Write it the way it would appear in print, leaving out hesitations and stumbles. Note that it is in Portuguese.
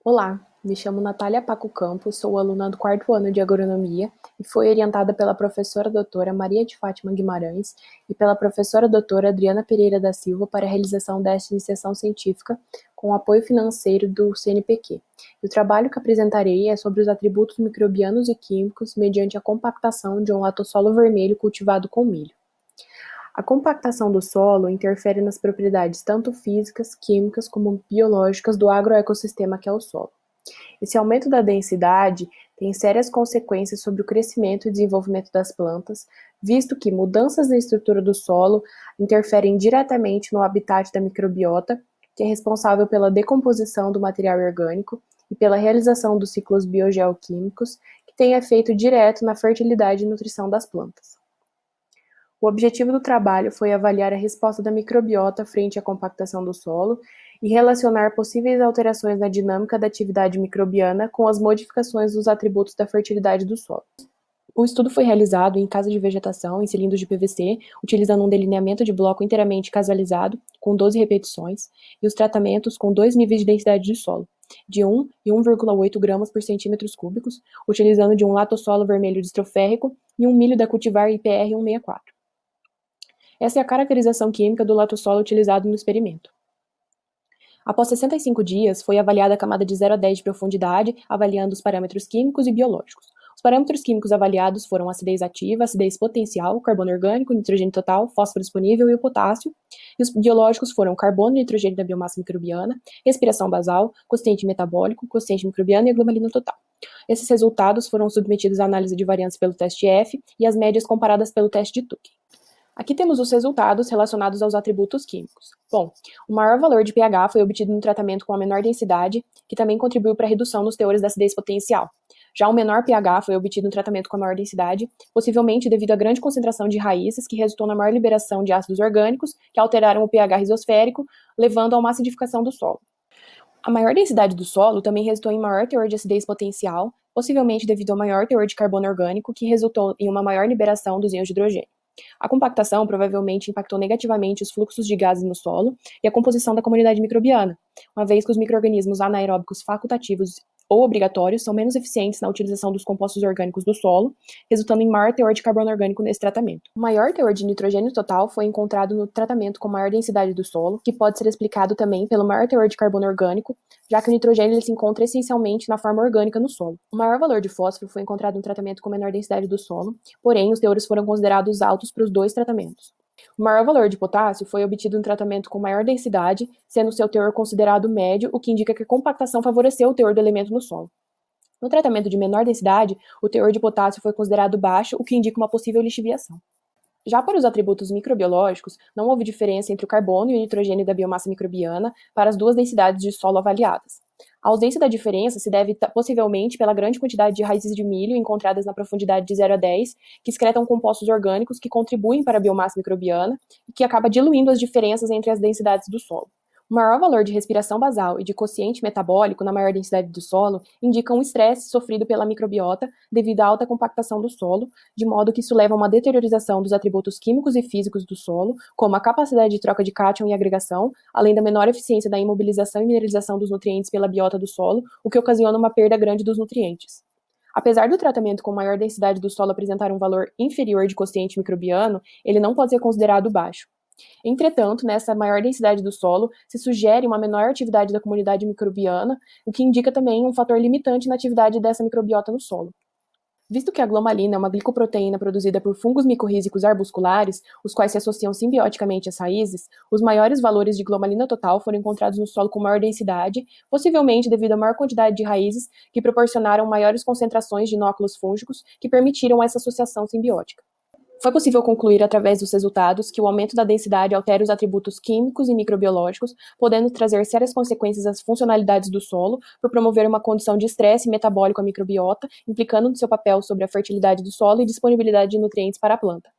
Olá, me chamo Natália Paco Campos, sou aluna do quarto ano de Agronomia e fui orientada pela professora doutora Maria de Fátima Guimarães e pela professora doutora Adriana Pereira da Silva para a realização desta iniciação científica com apoio financeiro do CNPq. E o trabalho que apresentarei é sobre os atributos microbianos e químicos mediante a compactação de um latossolo vermelho cultivado com milho. A compactação do solo interfere nas propriedades tanto físicas, químicas como biológicas do agroecossistema que é o solo. Esse aumento da densidade tem sérias consequências sobre o crescimento e desenvolvimento das plantas, visto que mudanças na estrutura do solo interferem diretamente no habitat da microbiota, que é responsável pela decomposição do material orgânico e pela realização dos ciclos biogeoquímicos, que têm efeito direto na fertilidade e nutrição das plantas. O objetivo do trabalho foi avaliar a resposta da microbiota frente à compactação do solo e relacionar possíveis alterações na dinâmica da atividade microbiana com as modificações dos atributos da fertilidade do solo. O estudo foi realizado em casa de vegetação, em cilindros de PVC, utilizando um delineamento de bloco inteiramente casualizado, com 12 repetições, e os tratamentos com 2 níveis de densidade de solo, de 1 e 1,8 gramas por centímetros cúbicos, utilizando de um latossolo vermelho distroférrico e um milho da cultivar IPR 164. Essa é a caracterização química do latossolo utilizado no experimento. Após 65 dias, foi avaliada a camada de 0 a 10 de profundidade, avaliando os parâmetros químicos e biológicos. Os parâmetros químicos avaliados foram a acidez ativa, acidez potencial, carbono orgânico, nitrogênio total, fósforo disponível e o potássio. E os biológicos foram carbono e nitrogênio da biomassa microbiana, respiração basal, quociente metabólico, quociente microbiano e a glomalina total. Esses resultados foram submetidos à análise de variância pelo teste F e as médias comparadas pelo teste de Tukey. Aqui temos os resultados relacionados aos atributos químicos. Bom, o maior valor de pH foi obtido no tratamento com a menor densidade, que também contribuiu para a redução nos teores da acidez potencial. Já o menor pH foi obtido no tratamento com a maior densidade, possivelmente devido à grande concentração de raízes, que resultou na maior liberação de ácidos orgânicos, que alteraram o pH rizosférico, levando a uma acidificação do solo. A maior densidade do solo também resultou em maior teor de acidez potencial, possivelmente devido ao maior teor de carbono orgânico, que resultou em uma maior liberação dos íons de hidrogênio. A compactação provavelmente impactou negativamente os fluxos de gases no solo e a composição da comunidade microbiana, uma vez que os micro-organismos anaeróbicos facultativos ou obrigatórios são menos eficientes na utilização dos compostos orgânicos do solo, resultando em maior teor de carbono orgânico nesse tratamento. O maior teor de nitrogênio total foi encontrado no tratamento com maior densidade do solo, que pode ser explicado também pelo maior teor de carbono orgânico, já que o nitrogênio ele se encontra essencialmente na forma orgânica no solo. O maior valor de fósforo foi encontrado no tratamento com menor densidade do solo, porém os teores foram considerados altos para os dois tratamentos. O maior valor de potássio foi obtido em tratamento com maior densidade, sendo seu teor considerado médio, o que indica que a compactação favoreceu o teor do elemento no solo. No tratamento de menor densidade, o teor de potássio foi considerado baixo, o que indica uma possível lixiviação. Já para os atributos microbiológicos, não houve diferença entre o carbono e o nitrogênio da biomassa microbiana para as duas densidades de solo avaliadas. A ausência da diferença se deve possivelmente pela grande quantidade de raízes de milho encontradas na profundidade de 0 a 10, que excretam compostos orgânicos que contribuem para a biomassa microbiana e que acaba diluindo as diferenças entre as densidades do solo. O maior valor de respiração basal e de quociente metabólico na maior densidade do solo indicam um estresse sofrido pela microbiota devido à alta compactação do solo, de modo que isso leva a uma deteriorização dos atributos químicos e físicos do solo, como a capacidade de troca de cátion e agregação, além da menor eficiência da imobilização e mineralização dos nutrientes pela biota do solo, o que ocasiona uma perda grande dos nutrientes. Apesar do tratamento com maior densidade do solo apresentar um valor inferior de quociente microbiano, ele não pode ser considerado baixo. Entretanto, nessa maior densidade do solo, se sugere uma menor atividade da comunidade microbiana, o que indica também um fator limitante na atividade dessa microbiota no solo. Visto que a glomalina é uma glicoproteína produzida por fungos micorrízicos arbusculares, os quais se associam simbioticamente às raízes, os maiores valores de glomalina total foram encontrados no solo com maior densidade, possivelmente devido à maior quantidade de raízes que proporcionaram maiores concentrações de inóculos fúngicos que permitiram essa associação simbiótica. Foi possível concluir através dos resultados que o aumento da densidade altera os atributos químicos e microbiológicos, podendo trazer sérias consequências às funcionalidades do solo, por promover uma condição de estresse metabólico à microbiota, implicando no seu papel sobre a fertilidade do solo e disponibilidade de nutrientes para a planta.